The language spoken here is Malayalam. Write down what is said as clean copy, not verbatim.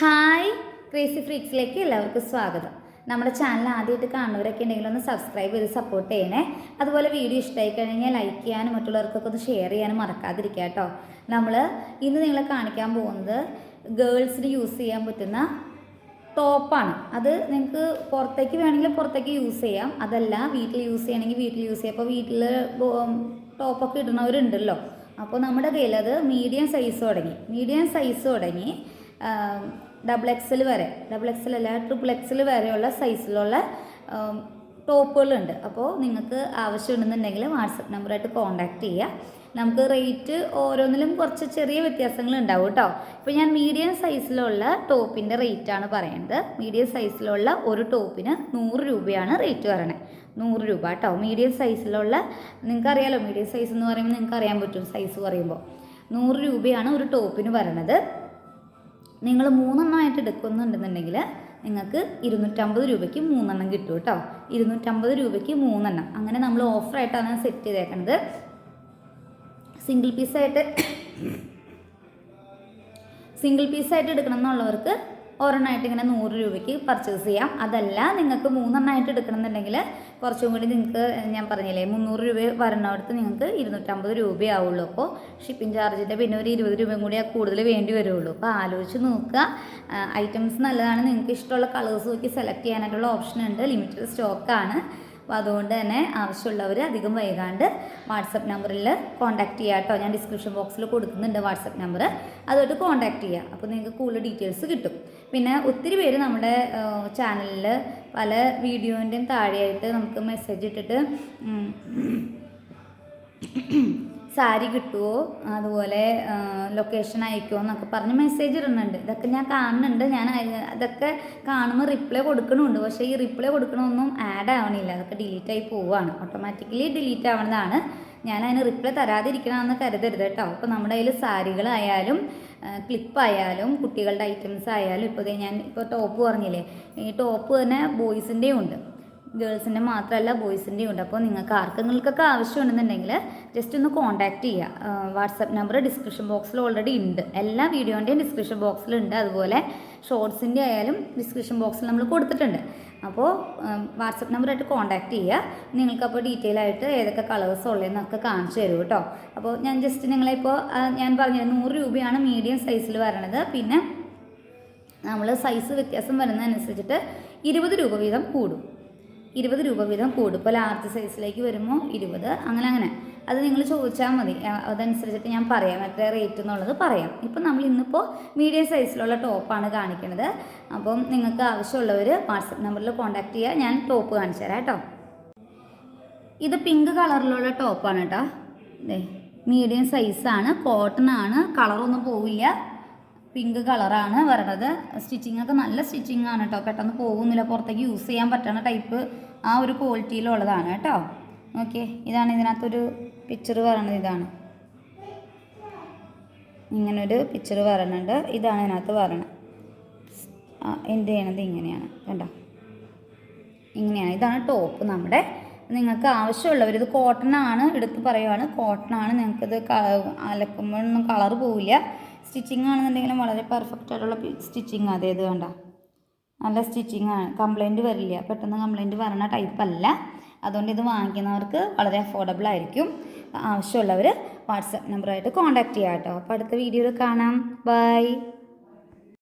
ഹായ് ക്രേസി ഫ്രീക്സിലേക്ക് എല്ലാവർക്കും സ്വാഗതം. നമ്മുടെ ചാനൽ ആദ്യമായിട്ട് കാണുന്നവരൊക്കെ ഉണ്ടെങ്കിൽ ഒന്ന് സബ്സ്ക്രൈബ് ചെയ്ത് സപ്പോർട്ട് ചെയ്യണേ. അതുപോലെ വീഡിയോ ഇഷ്ടമായി കഴിഞ്ഞാൽ ലൈക്ക് ചെയ്യാനും മറ്റുള്ളവർക്കൊക്കെ ഒന്ന് ഷെയർ ചെയ്യാനും മറക്കാതിരിക്കുക കേട്ടോ. നമ്മൾ ഇന്ന് നിങ്ങളെ കാണിക്കാൻ പോകുന്നത് ഗേൾസിന് യൂസ് ചെയ്യാൻ പറ്റുന്ന ടോപ്പാണ്. അത് നിങ്ങൾക്ക് പുറത്തേക്ക് വേണമെങ്കിൽ പുറത്തേക്ക് യൂസ് ചെയ്യാം, അതല്ല വീട്ടിൽ യൂസ് ചെയ്യണമെങ്കിൽ വീട്ടിൽ യൂസ് ചെയ്യാം. അപ്പോൾ വീട്ടിൽ ടോപ്പൊക്കെ ഇടുന്നവരുണ്ടല്ലോ. അപ്പോൾ നമ്മുടെ കയ്യിൽ അത് മീഡിയം സൈസ് തുടങ്ങി ഡബിൾ എക്സൽ വരെ, ഡബിൾ എക്സൽ അല്ല ട്രിപ്പിൾ എക്സൽ വരെയുള്ള സൈസിലുള്ള ടോപ്പുകളുണ്ട്. അപ്പോൾ നിങ്ങൾക്ക് ആവശ്യമുണ്ടെന്നുണ്ടെങ്കിൽ വാട്സപ്പ് നമ്പറായിട്ട് കോൺടാക്റ്റ് ചെയ്യുക. നമുക്ക് റേറ്റ് ഓരോന്നിലും കുറച്ച് ചെറിയ വ്യത്യാസങ്ങൾ ഉണ്ടാവും കേട്ടോ. ഇപ്പോൾ ഞാൻ മീഡിയം സൈസിലുള്ള ടോപ്പിൻ്റെ റേറ്റാണ് പറയുന്നത്. മീഡിയം സൈസിലുള്ള ഒരു ടോപ്പിന് 100 രൂപയാണ് റേറ്റ് പറയണേ. 100 രൂപ കേട്ടോ. മീഡിയം സൈസിലുള്ള, നിങ്ങൾക്കറിയാലോ മീഡിയം സൈസ് എന്ന് പറയുമ്പോൾ നിങ്ങൾക്ക് അറിയാൻ പറ്റും സൈസ് പറയുമ്പോൾ. 100 രൂപയാണ് ഒരു ടോപ്പിന് പറയണത്. നിങ്ങൾ 3 എണ്ണമായിട്ട് എടുക്കുന്നുണ്ടെന്നുണ്ടെങ്കിൽ നിങ്ങൾക്ക് 250 രൂപയ്ക്ക് 3 എണ്ണം കിട്ടും കേട്ടോ. 250 രൂപയ്ക്ക് 3 എണ്ണം. അങ്ങനെ നമ്മൾ ഓഫറായിട്ടാണ് സെറ്റ് ചെയ്തേക്കുന്നത്. സിംഗിൾ പീസായിട്ട് എടുക്കണം എന്നുള്ളവർക്ക് ഒരെണ്ണമായിട്ട് ഇങ്ങനെ 100 രൂപയ്ക്ക് പർച്ചേസ് ചെയ്യാം. അതല്ല നിങ്ങൾക്ക് 3 എണ്ണമായിട്ട് എടുക്കണമെന്നുണ്ടെങ്കിൽ കുറച്ചും കൂടി നിങ്ങൾക്ക് ഞാൻ പറഞ്ഞില്ലേ 300 രൂപ വരണവിടത്ത് നിങ്ങൾക്ക് 250 രൂപയാവുള്ളൂ. അപ്പോൾ ഷിപ്പിംഗ് ചാർജിൻ്റെ പിന്നെ ഒരു 20 രൂപയും കൂടി കൂടുതൽ വേണ്ടി വരുള്ളൂ. അപ്പോൾ ആലോചിച്ച് നോക്കുക. ഐറ്റംസ് നല്ലതാണ്. നിങ്ങൾക്ക് ഇഷ്ടമുള്ള കളേഴ്സ് നോക്കി സെലക്ട് ചെയ്യാനായിട്ടുള്ള ഓപ്ഷൻ ഉണ്ട്. ലിമിറ്റഡ് സ്റ്റോക്കാണ്. അപ്പോൾ അതുകൊണ്ട് തന്നെ ആവശ്യമുള്ളവർ അധികം വൈകാണ്ട് വാട്സപ്പ് നമ്പറിൽ കോൺടാക്റ്റ് ചെയ്യുക കേട്ടോ. ഞാൻ ഡിസ്ക്രിപ്ഷൻ ബോക്സിൽ കൊടുക്കുന്നുണ്ട് വാട്സപ്പ് നമ്പർ, അതുമായിട്ട് കോൺടാക്റ്റ് ചെയ്യുക. അപ്പോൾ നിങ്ങൾക്ക് കൂടുതൽ ഡീറ്റെയിൽസ് കിട്ടും. പിന്നെ ഒത്തിരി പേര് നമ്മുടെ ചാനലിൽ പല വീഡിയോൻ്റെയും താഴെയായിട്ട് നമുക്ക് മെസ്സേജ് ഇട്ടിട്ട് സാരി കിട്ടുമോ, അതുപോലെ ലൊക്കേഷൻ അയക്കുമോ എന്നൊക്കെ പറഞ്ഞ് മെസ്സേജ് ഇടുന്നുണ്ട്. ഇതൊക്കെ ഞാൻ കാണുന്നുണ്ട്. ഞാൻ അതൊക്കെ കാണുമ്പോൾ റിപ്ലൈ കൊടുക്കണമുണ്ട്. പക്ഷേ ഈ റിപ്ലൈ കൊടുക്കണമൊന്നും ആഡ് ആവണില്ല. അതൊക്കെ ഡിലീറ്റായി പോവുകയാണ്. ഓട്ടോമാറ്റിക്കലി ഡിലീറ്റ് ആവുന്നതാണ്. ഞാൻ അതിന് റിപ്ലൈ തരാതിരിക്കണമെന്ന് കരുതരുത് കേട്ടോ. അപ്പോൾ നമ്മുടെ കയ്യിൽ സാരികളായാലും ക്ലിപ്പായാലും കുട്ടികളുടെ ഐറ്റംസ് ആയാലും, ഞാൻ ടോപ്പ് പറഞ്ഞില്ലേ, ഈ ടോപ്പ് തന്നെ ബോയ്സിൻ്റെയും ഉണ്ട്, ഗേൾസിൻ്റെ മാത്രമല്ല ബോയ്സിൻ്റെയും ഉണ്ട്. അപ്പോൾ നിങ്ങൾക്ക് ആർക്കെങ്കിലൊക്കെ ആവശ്യമുണ്ടെന്നുണ്ടെങ്കിൽ ജസ്റ്റ് ഒന്ന് കോൺടാക്റ്റ് ചെയ്യുക. വാട്സപ്പ് നമ്പർ ഡിസ്ക്രിപ്ഷൻ ബോക്സിൽ ഓൾറെഡി ഉണ്ട്. എല്ലാ വീഡിയോൻ്റെയും ഡിസ്ക്രിപ്ഷൻ ബോക്സിലുണ്ട്. അതുപോലെ ഷോർട്സിൻ്റെ ആയാലും ഡിസ്ക്രിപ്ഷൻ ബോക്സിൽ നമ്മൾ കൊടുത്തിട്ടുണ്ട്. അപ്പോൾ വാട്സപ്പ് നമ്പറായിട്ട് കോൺടാക്റ്റ് ചെയ്യുക. നിങ്ങൾക്കപ്പോൾ ഡീറ്റെയിൽ ആയിട്ട് ഏതൊക്കെ കളേഴ്സ് ഉള്ളതെന്നൊക്കെ കാണിച്ചു തരും കേട്ടോ. അപ്പോൾ ഞാൻ ജസ്റ്റ് നിങ്ങളിപ്പോൾ ഞാൻ പറഞ്ഞത് 100 രൂപയാണ് മീഡിയം സൈസിൽ വരണത്. പിന്നെ നമ്മൾ സൈസ് വ്യത്യാസം വരുന്നതനുസരിച്ചിട്ട് 20 രൂപ വീതം കൂടും. 20 രൂപ വീതം കൂടും. ഇപ്പോൾ ലാർജ് സൈസിലേക്ക് വരുമ്പോൾ 20, അങ്ങനെ അത് നിങ്ങൾ ചോദിച്ചാൽ മതി. അതനുസരിച്ചിട്ട് ഞാൻ പറയാം എത്ര റേറ്റ് എന്നുള്ളത് പറയാം. ഇപ്പം നമ്മൾ ഇന്നിപ്പോൾ മീഡിയം സൈസിലുള്ള ടോപ്പാണ് കാണിക്കുന്നത്. അപ്പം നിങ്ങൾക്ക് ആവശ്യമുള്ളവർ വാട്സപ്പ് നമ്പറിൽ കോൺടാക്റ്റ് ചെയ്യുക. ഞാൻ ടോപ്പ് കാണിച്ചു തരാം കേട്ടോ. ഇത് പിങ്ക് കളറിലുള്ള ടോപ്പാണ് കേട്ടോ. മീഡിയം സൈസാണ്, കോട്ടൺ ആണ്, കളറൊന്നും പോവില്ല. പിങ്ക് കളറാണ് വരണത്. സ്റ്റിച്ചിങ് ഒക്കെ നല്ല സ്റ്റിച്ചിങ് ആണ് കേട്ടോ. പെട്ടെന്ന് പോകുന്നില്ല. പുറത്തേക്ക് യൂസ് ചെയ്യാൻ പറ്റുന്ന ടൈപ്പ് ആ ഒരു ക്വാളിറ്റിയിലുള്ളതാണ് കേട്ടോ. ഓക്കെ, ഇതാണ് ഇതിനകത്തൊരു പിക്ചർ പറയണത്. ഇതാണ് ഇങ്ങനൊരു പിക്ചർ പറയണുണ്ട്. ഇതാണ് ഇതിനകത്ത് പറയണത്. എന്ത് ചെയ്യണത് ഇങ്ങനെയാണ് കണ്ടോ, ഇങ്ങനെയാണ്. ഇതാണ് ടോപ്പ് നമ്മുടെ. നിങ്ങൾക്ക് ആവശ്യമുള്ളവർ, ഇത് കോട്ടൺ ആണ്, എടുത്ത് പറയുവാണ് കോട്ടൺ ആണ്. നിങ്ങൾക്കിത് അലക്കുമ്പോഴൊന്നും കളർ പോവില്ല. സ്റ്റിച്ചിങ് ആണെന്നുണ്ടെങ്കിലും വളരെ പെർഫെക്റ്റ് ആയിട്ടുള്ള സ്റ്റിച്ചിങ്. അതേത് വേണ്ട, നല്ല സ്റ്റിച്ചിങ് ആണ്, കംപ്ലൈൻറ്റ് വരില്ല. പെട്ടെന്ന് കംപ്ലൈൻറ്റ് വരണ ടൈപ്പല്ല. അതുകൊണ്ട് ഇത് വാങ്ങിക്കുന്നവർക്ക് വളരെ അഫോർഡബിൾ ആയിരിക്കും. ആവശ്യമുള്ളവർ വാട്സപ്പ് നമ്പറായിട്ട് കോൺടാക്റ്റ് ചെയ്യാം കേട്ടോ. അപ്പോൾ അടുത്ത വീഡിയോയിൽ കാണാം. ബൈ.